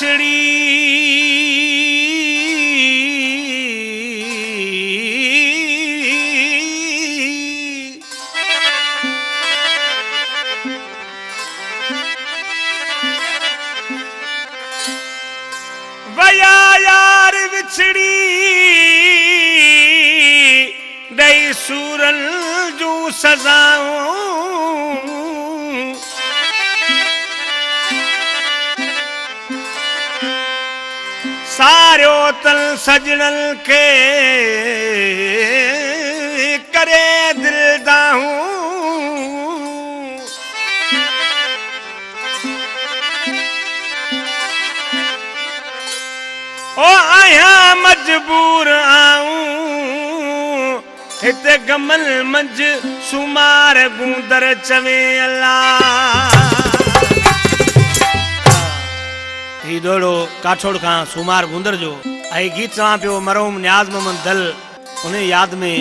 विछड़ी वया यार विछड़ी दई सूरन जूं सजाऊं सारो तल सजनल के करे दिल दाहूं ओ आया मजबूर आऊं हिते गमल मंझ सुमार गूंदर चवे अल्लाह ही दोड़ो काठोड़ का सुमार गुंदर जो आई गीत चवा पियो मरहूम न्याज मोहम्मद दल उन्हें याद में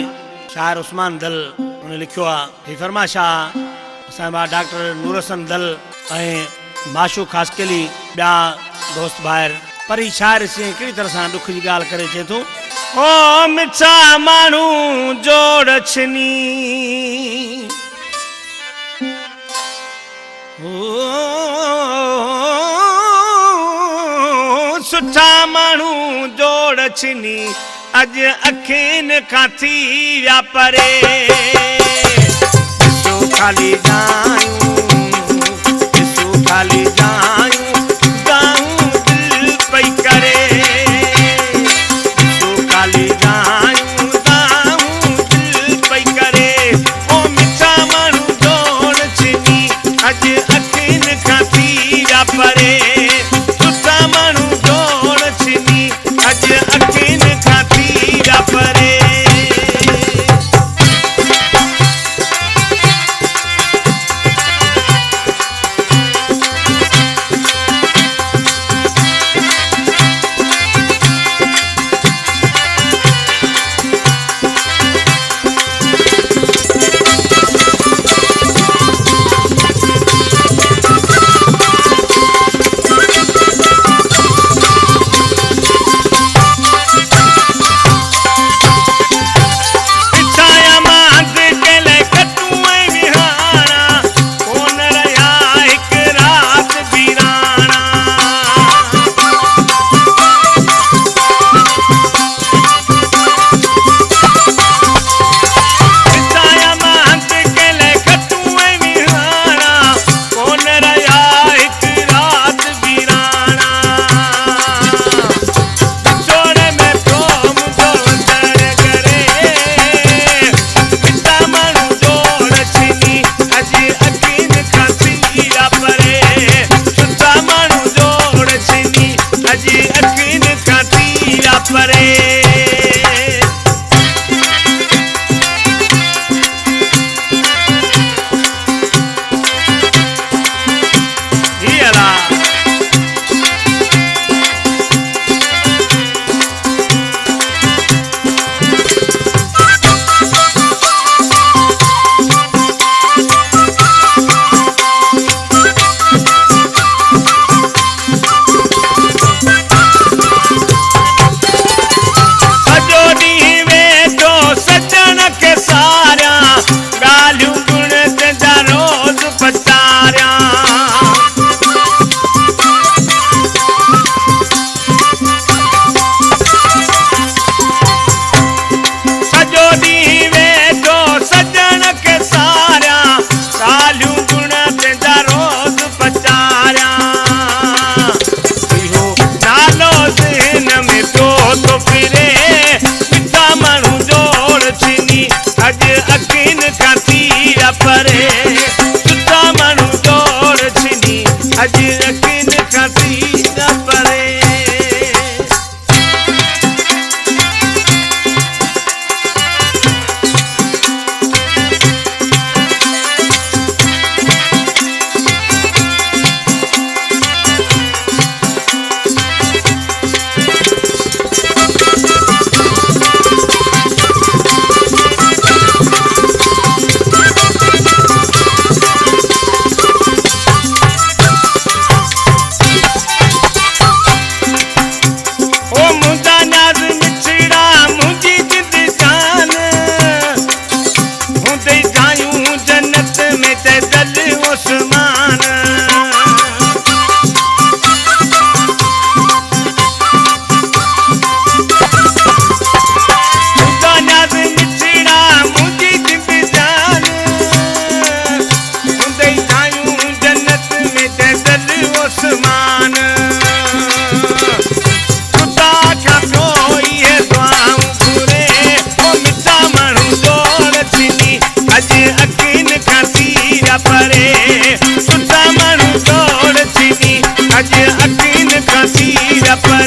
शायर उस्मान दल उन्हें लिखियो ही फरमाशाह असां डॉक्टर नूरसन दल माशू खासकेली ॿिया दोस्त ॿाहिरि पर ही शायर से कई तरह से दुख की गाल करे चे तो ओ मिठा मानू जोड़ छनी सुठा मानू जोड़ छनी अज अखिन का थी व्यापारे सो खाली जायूं सो खाली जायूं पर